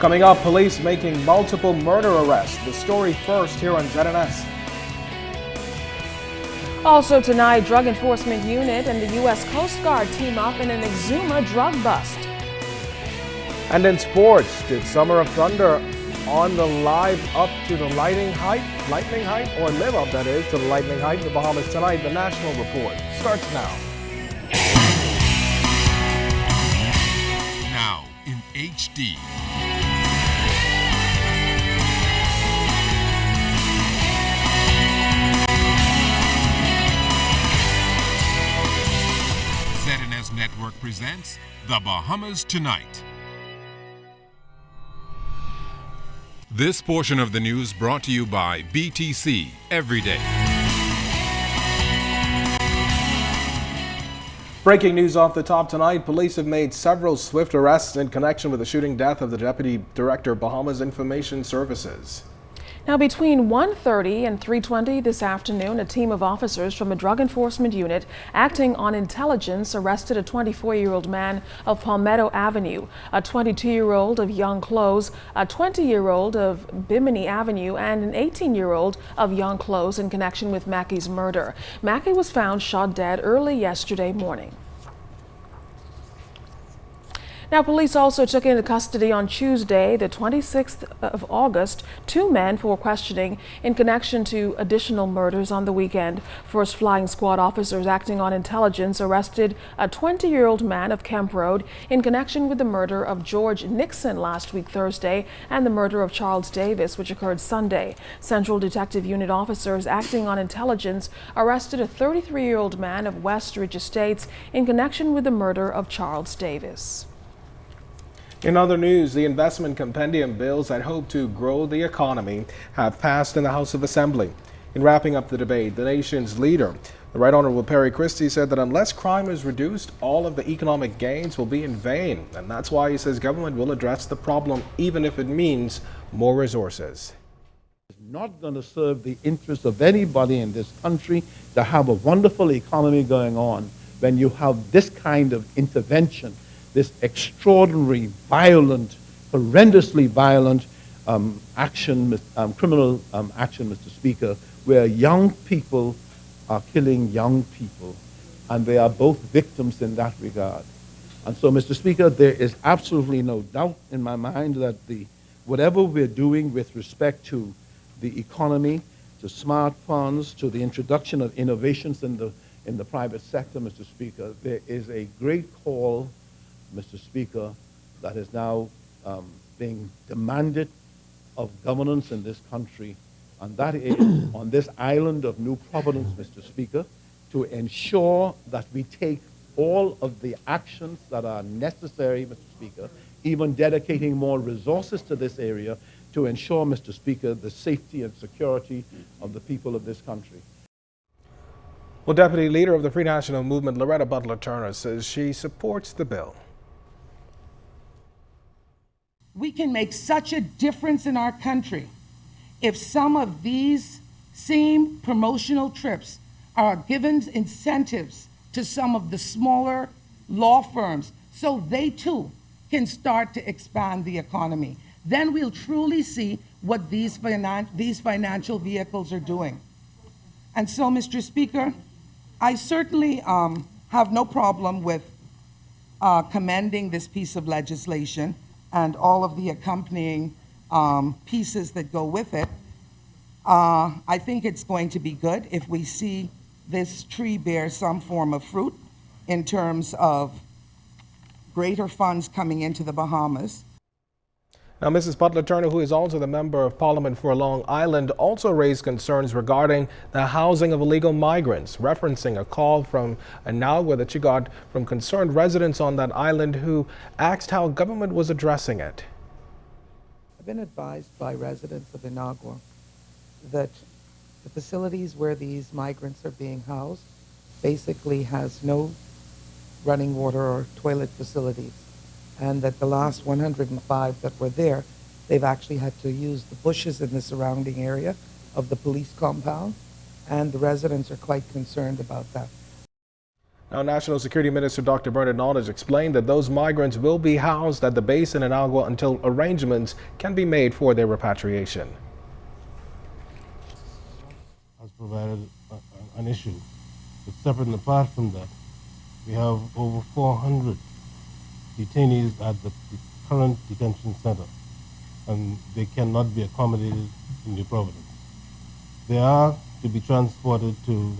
Coming up, police making multiple murder arrests. The story first here on ZNS. Also tonight, Drug Enforcement Unit and the U.S. Coast Guard team up in an Exuma drug bust. And in sports, did Summer of Thunder on the live up to the lightning height, or live up, that is, to the lightning height in the Bahamas tonight? The National Report starts now. Now in HD. ZNS Network presents The Bahamas Tonight. This portion of the news brought to you by BTC Everyday. Breaking news off the top tonight. Police have made several swift arrests in connection with the shooting death of the Deputy Director, Bahamas Information Services. Now, between 1:30 and 3:20 this afternoon, a team of officers from a drug enforcement unit acting on intelligence arrested a 24-year-old man of Palmetto Avenue, a 22-year-old of Young Close, a 20-year-old of Bimini Avenue, and an 18-year-old of Young Close in connection with Mackey's murder. Mackey was found shot dead early yesterday morning. Now, police also took into custody on Tuesday, the 26th of August, two men for questioning in connection to additional murders on the weekend. First Flying Squad officers acting on intelligence arrested a 20-year-old man of Kemp Road in connection with the murder of George Nixon last week Thursday and the murder of Charles Davis, which occurred Sunday. Central Detective Unit officers acting on intelligence arrested a 33-year-old man of West Ridge Estates in connection with the murder of Charles Davis. In other news, the investment compendium bills that hope to grow the economy have passed in the House of Assembly. In wrapping up the debate, the nation's leader, the Right Honorable Christie, said that unless crime is reduced, all of the economic gains will be in vain. And that's why he says government will address the problem, even if it means more resources. It's not going to serve the interest of anybody in this country to have a wonderful economy going on when you have this kind of intervention, this extraordinary, violent, horrendously violent action, criminal action, Mr. Speaker, where young people are killing young people, and they are both victims in that regard. And so, Mr. Speaker, there is absolutely no doubt in my mind that whatever we're doing with respect to the economy, to smart funds, to the introduction of innovations in the private sector, Mr. Speaker, there is a great call, Mr. Speaker, that is now being demanded of governance in this country, and that is on this island of New Providence, Mr. Speaker, to ensure that we take all of the actions that are necessary, Mr. Speaker, even dedicating more resources to this area to ensure, Mr. Speaker, the safety and security of the people of this country. Well, Deputy Leader of the Free National Movement, Loretta Butler Turner, says she supports the bill. We can make such a difference in our country if some of these same promotional trips are given incentives to some of the smaller law firms so they too can start to expand the economy. Then we'll truly see what these financial vehicles are doing. And so, Mr. Speaker, I certainly have no problem with commending this piece of legislation and all of the accompanying pieces that go with it. I think it's going to be good if we see this tree bear some form of fruit in terms of greater funds coming into the Bahamas. Now, Mrs. Butler Turner, who is also the Member of Parliament for Long Island, also raised concerns regarding the housing of illegal migrants, referencing a call from Inagua that she got from concerned residents on that island who asked how government was addressing it. I've been advised by residents of Inagua that the facilities where these migrants are being housed basically has no running water or toilet facilities, and that the last 105 that were there, they've actually had to use the bushes in the surrounding area of the police compound, and the residents are quite concerned about that. Now, National Security Minister Dr. Bernard Knowledge explained that those migrants will be housed at the base in Inagua until arrangements can be made for their repatriation. Has provided an issue. But separate and apart from that, we have over 400 detainees at the current detention center, and they cannot be accommodated in New Providence. They are to be transported to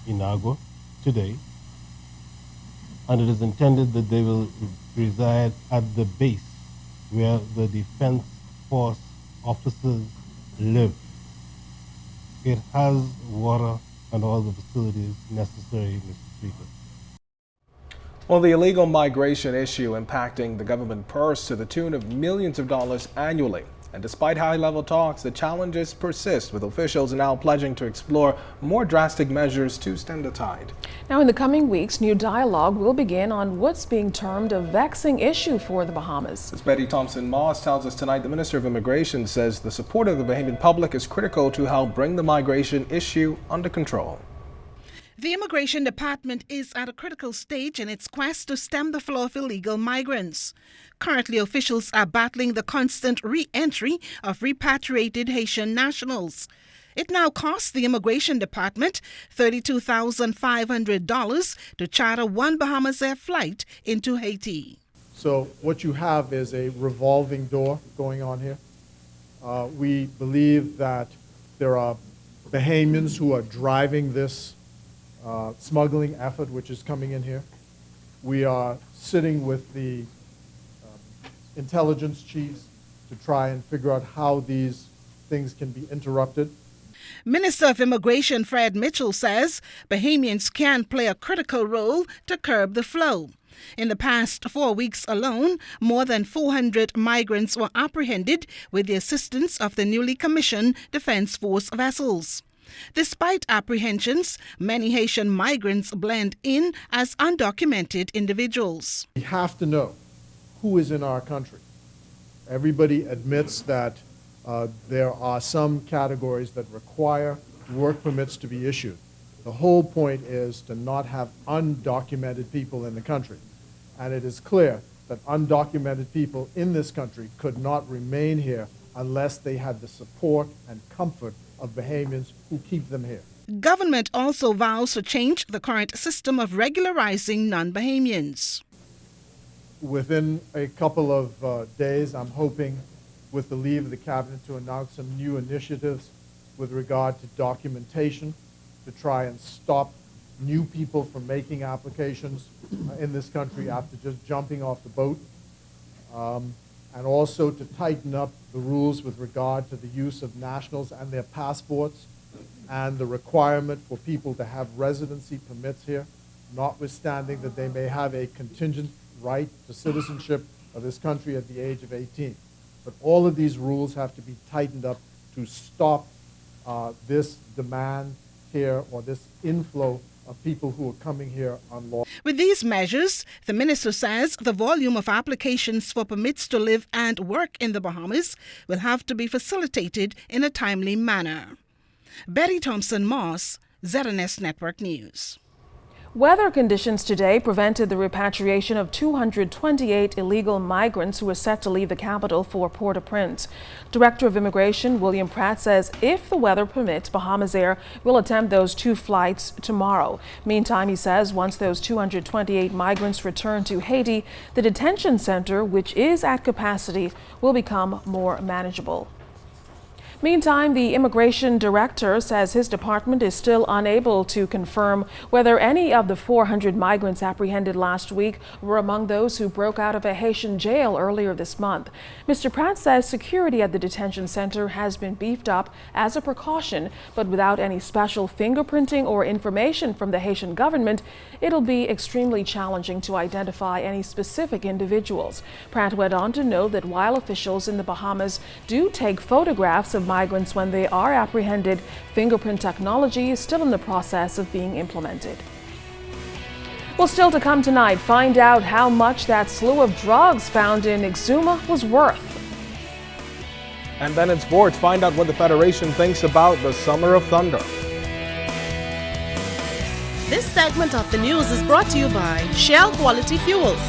Inagua today, and it is intended that they will reside at the base where the Defense Force officers live. It has water and all the facilities necessary, Mr. Speaker. Well, the illegal migration issue impacting the government purse to the tune of millions of dollars annually. And despite high-level talks, the challenges persist, with officials now pledging to explore more drastic measures to stem the tide. Now, in the coming weeks, new dialogue will begin on what's being termed a vexing issue for the Bahamas. As Betty Thompson-Moss tells us tonight, the Minister of Immigration says the support of the Bahamian public is critical to help bring the migration issue under control. The Immigration Department is at a critical stage in its quest to stem the flow of illegal migrants. Currently, officials are battling the constant re-entry of repatriated Haitian nationals. It now costs the Immigration Department $32,500 to charter one Bahamas Air flight into Haiti. So what you have is a revolving door going on here. We believe that there are Bahamians who are driving this smuggling effort which is coming in here. We are sitting with the intelligence chiefs to try and figure out how these things can be interrupted. Minister of Immigration Fred Mitchell says Bahamians can play a critical role to curb the flow. In the past 4 weeks alone, more than 400 migrants were apprehended with the assistance of the newly commissioned Defense Force vessels. Despite apprehensions, many Haitian migrants blend in as undocumented individuals. We have to know who is in our country. Everybody admits that there are some categories that require work permits to be issued. The whole point is to not have undocumented people in the country. And it is clear that undocumented people in this country could not remain here unless they had the support and comfort of Bahamians who keep them here. Government also vows to change the current system of regularizing non-Bahamians. Within a couple of days, I'm hoping, with the leave of the Cabinet, to announce some new initiatives with regard to documentation to try and stop new people from making applications in this country after just jumping off the boat. And also to tighten up the rules with regard to the use of nationals and their passports and the requirement for people to have residency permits here, notwithstanding that they may have a contingent right to citizenship of this country at the age of 18. But all of these rules have to be tightened up to stop this demand here or this inflow of people who are coming here unlawfully. With these measures, the minister says the volume of applications for permits to live and work in the Bahamas will have to be facilitated in a timely manner. Betty Thompson-Moss, ZNS Network News. Weather conditions today prevented the repatriation of 228 illegal migrants who were set to leave the capital for Port-au-Prince. Director of Immigration William Pratt says if the weather permits, Bahamas Air will attempt those 2 flights tomorrow. Meantime, he says once those 228 migrants return to Haiti, the detention center, which is at capacity, will become more manageable. Meantime, the immigration director says his department is still unable to confirm whether any of the 400 migrants apprehended last week were among those who broke out of a Haitian jail earlier this month. Mr. Pratt says security at the detention center has been beefed up as a precaution, but without any special fingerprinting or information from the Haitian government, it'll be extremely challenging to identify any specific individuals. Pratt went on to note that while officials in the Bahamas do take photographs of migrants when they are apprehended, fingerprint technology is still in the process of being implemented. Well, still to come tonight, find out how much that slew of drugs found in Exuma was worth. And then in sports, find out what the Federation thinks about the Summer of Thunder. This segment of the news is brought to you by Shell Quality Fuels.